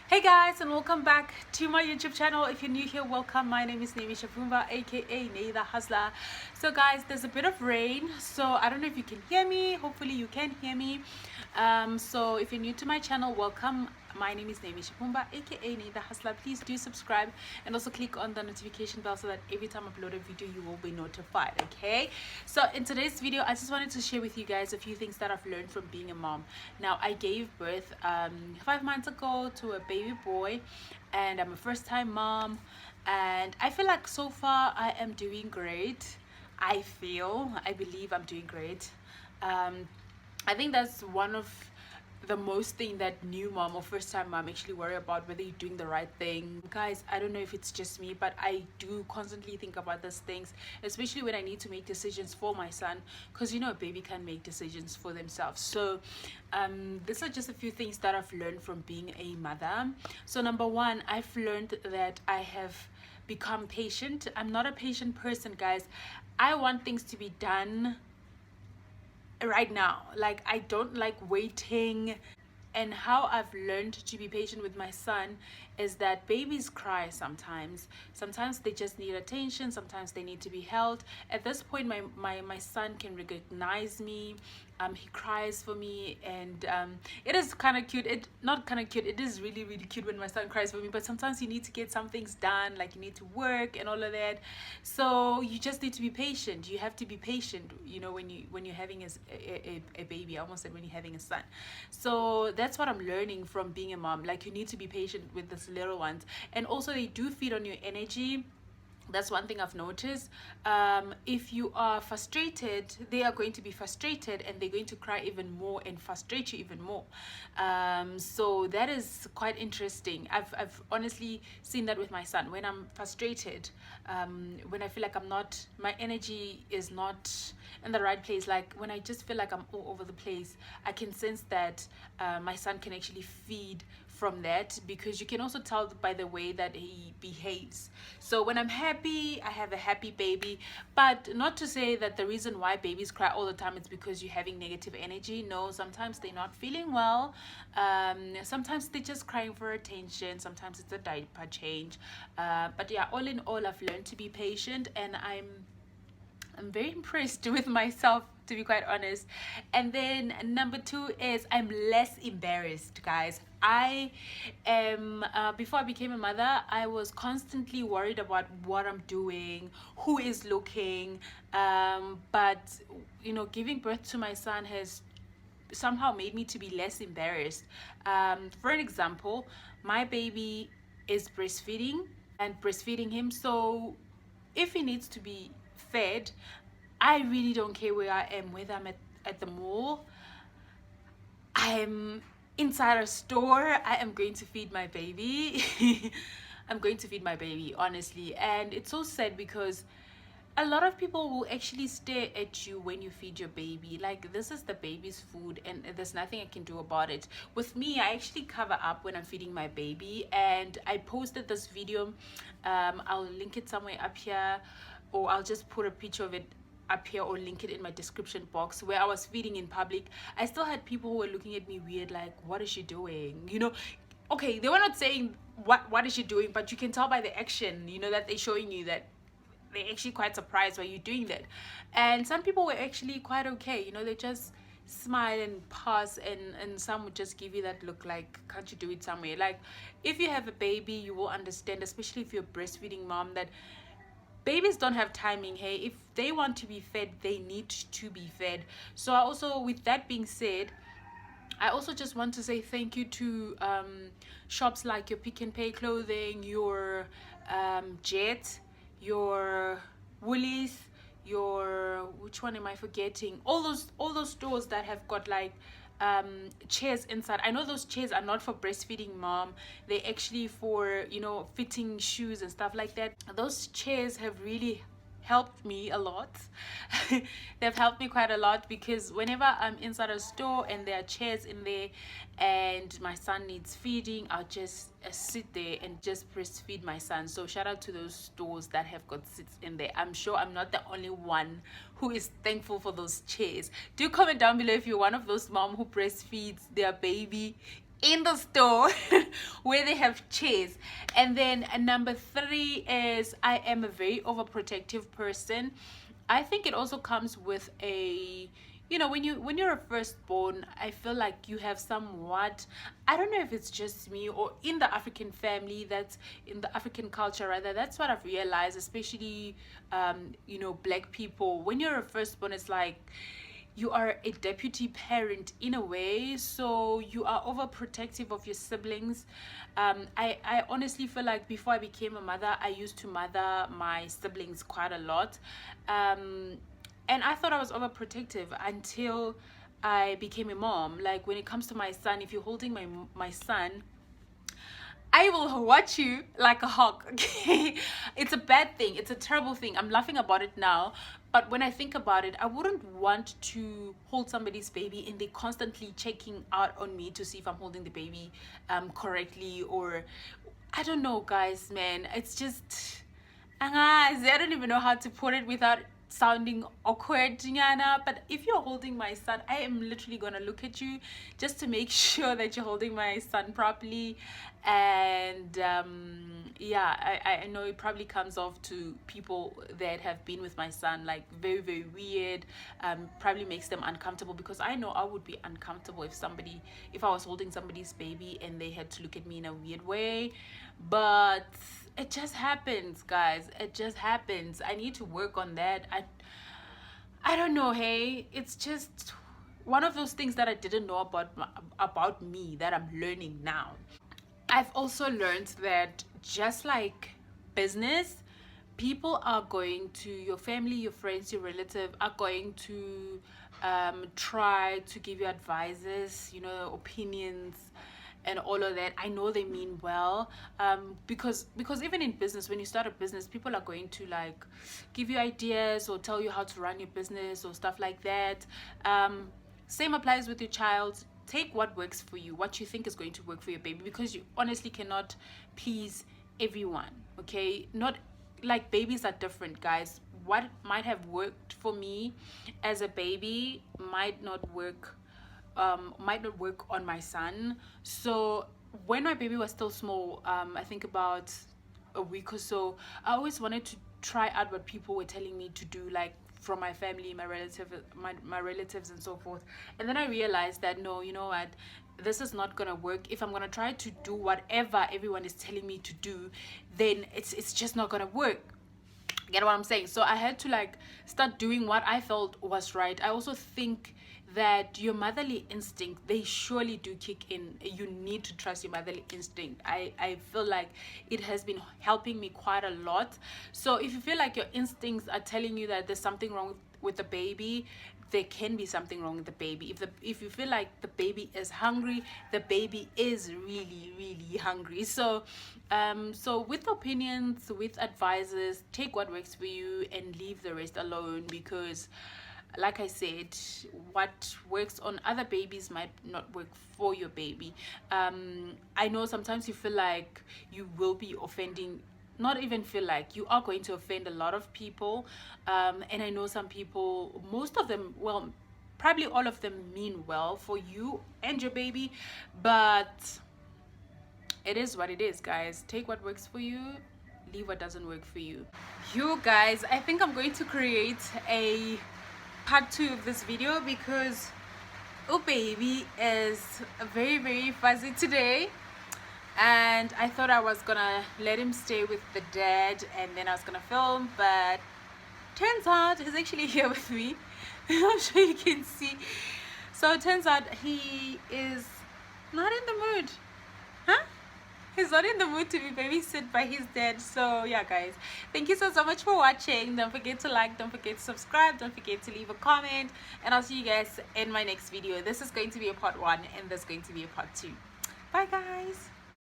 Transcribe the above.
Hey guys, and welcome back to my YouTube channel. If you're new here, welcome. My name is nnshapumba, aka Nay the Hustler. So guys, there's a bit of rain, so I don't know if you can hear me. Hopefully you can hear me. So if you're new to my channel, welcome. My name is nnshapumba, aka Nay the Hustler. Please do subscribe and also click on the notification bell so that every time I upload a video you will be notified. Okay, so in today's video I just wanted to share with you guys a few things that I've learned from being a mom. Now, I gave birth 5 months ago to a baby boy, and I'm a first-time mom, and I feel like so far I am doing great. I believe I'm doing great. I think that's one of the most thing that new mom or first time mom actually worry about, whether you're doing the right thing. Guys, I don't know if it's just me, but I do constantly think about these things, especially when I need to make decisions for my son, because you know a baby can make decisions for themselves. So these are just a few things that I've learned from being a mother. So number one, I've learned that I have become patient. I'm not a patient person, guys. I want things to be done right now. Like, I don't like waiting. And how I've learned to be patient with my son is that babies cry sometimes they just need attention, sometimes they need to be held. At this point my son can recognize me. He cries for me, and it is kind of cute. It is really cute when my son cries for me, but sometimes you need to get some things done, like you need to work and all of that. So you just need to be patient. You have to be patient, you know, when you're having a baby. I almost said when you're having a son. So that's what I'm learning from being a mom. Like, you need to be patient with these little ones, and also they do feed on your energy. That's one thing I've noticed. If you are frustrated, they are going to be frustrated, and they're going to cry even more and frustrate you even more. So that is quite interesting. I've honestly seen that with my son. When I'm frustrated, when I feel like my energy is not in the right place, like when I just feel like I'm all over the place, I can sense that my son can actually feed from that, because you can also tell by the way that he behaves. So when I'm happy, I have a happy baby. But not to say that the reason why babies cry all the time is because you're having negative energy. No, sometimes they're not feeling well. Sometimes they're just crying for attention. Sometimes it's a diaper change. But yeah, all in all, I've learned to be patient, and I'm very impressed with myself, to be quite honest. And then number two is I'm less embarrassed, guys. I am before I became a mother, I was constantly worried about what I'm doing, who is looking. But you know, giving birth to my son has somehow made me to be less embarrassed. For an example, my baby is breastfeeding, and breastfeeding him. So if he needs to be fed, I really don't care where I am, whether I'm at the mall, I'm inside a store, I am going to feed my baby. I'm going to feed my baby, honestly. And it's so sad because a lot of people will actually stare at you when you feed your baby. Like, this is the baby's food and there's nothing I can do about it. With me, I actually cover up when I'm feeding my baby, and I posted this video. I'll link it somewhere up here, or I'll just put a picture of it up here or link it in my description box, where I was feeding in public. I still had people who were looking at me weird, like, what is she doing, you know? Okay, they were not saying what is she doing, but you can tell by the action, you know, that they're showing you that they're actually quite surprised why you're doing that. And some people were actually quite okay, you know, they just smile and pass, and some would just give you that look like, can't you do it somewhere? Like, if you have a baby, you will understand, especially if you're a breastfeeding mom, that babies don't have timing. Hey, if they want to be fed, they need to be fed. So I also, with that being said, I also just want to say thank you to shops like your Pick and Pay clothing, your Jet, your Woolies, your, which one am I forgetting, all those stores that have got like chairs inside. I know those chairs are not for breastfeeding mom, they're actually for, you know, fitting shoes and stuff like that. Those chairs have really helped me a lot. They've helped me quite a lot, because whenever I'm inside a store and there are chairs in there and my son needs feeding, I'll just sit there and just breastfeed my son. So shout out to those stores that have got seats in there. I'm sure I'm not the only one who is thankful for those chairs. Do comment down below if you're one of those mom who breastfeeds their baby in the store where they have chairs. And then number 3 is I am a very overprotective person. I think it also comes with a, you know, when you're a firstborn, I feel like you have somewhat, I don't know if it's just me or in the African family, that's in the African culture rather, that's what I've realized, especially you know, black people. When you're a firstborn, it's like you are a deputy parent in a way, so you are overprotective of your siblings. I honestly feel like before I became a mother, I used to mother my siblings quite a lot, and I thought I was overprotective until I became a mom. Like when it comes to my son, if you're holding my son, I will watch you like a hawk. Okay, it's a bad thing, it's a terrible thing. I'm laughing about it now, but when I think about it, I wouldn't want to hold somebody's baby and they constantly checking out on me to see if I'm holding the baby correctly, or I don't know, guys, man. It's just I don't even know how to put it without sounding awkward, Nyana. But if you're holding my son, I am literally gonna look at you just to make sure that you're holding my son properly. And yeah, I know it probably comes off to people that have been with my son like very, very weird. Probably makes them uncomfortable, because I know I would be uncomfortable if I was holding somebody's baby and they had to look at me in a weird way. But it just happens, guys. It just happens. I need to work on that. I don't know, hey. It's just one of those things that I didn't know about me that I'm learning now. I've also learned that just like business, people are going to, your family, your friends, your relative are going to try to give you advices, you know, opinions and all of that. I know they mean well, because even in business, when you start a business, people are going to like give you ideas or tell you how to run your business or stuff like that. Same applies with your child. Take what works for you, what you think is going to work for your baby, because you honestly cannot please everyone. Okay, not like, babies are different, guys. What might have worked for me as a baby might not work on my son. So when my baby was still small, I think about a week or so, I always wanted to try out what people were telling me to do, like from my family, my relatives and so forth. And then I realized that no, you know what, this is not gonna work. If I'm gonna try to do whatever everyone is telling me to do, then it's just not gonna work. Get what I'm saying? So I had to like start doing what I felt was right. I also think that your motherly instinct, they surely do kick in. You need to trust your motherly instinct. I feel like it has been helping me quite a lot. So if you feel like your instincts are telling you that there's something wrong with the baby, there can be something wrong with the baby. If you feel like the baby is hungry, the baby is really, really hungry. So so with opinions, with advices, take what works for you and leave the rest alone, because like I said, what works on other babies might not work for your baby. I know sometimes you feel like you will be offending, not even feel like, you are going to offend a lot of people, and I know some people, most of them, well, probably all of them mean well for you and your baby, but it is what it is, guys. Take what works for you, leave what doesn't work for you. You guys, I think I'm going to create a part 2 of this video, because oh baby is very, very fuzzy today, and I thought I was gonna let him stay with the dad and then I was gonna film, but turns out he's actually here with me. I'm sure you can see. So it turns out he is not in the mood, huh? He's not in the mood to be babysit by his dad. So yeah, guys, thank you so much for watching. Don't forget to like, don't forget to subscribe, don't forget to leave a comment, and I'll see you guys in my next video. This is going to be a part 1 and this is going to be a part 2. Bye, guys.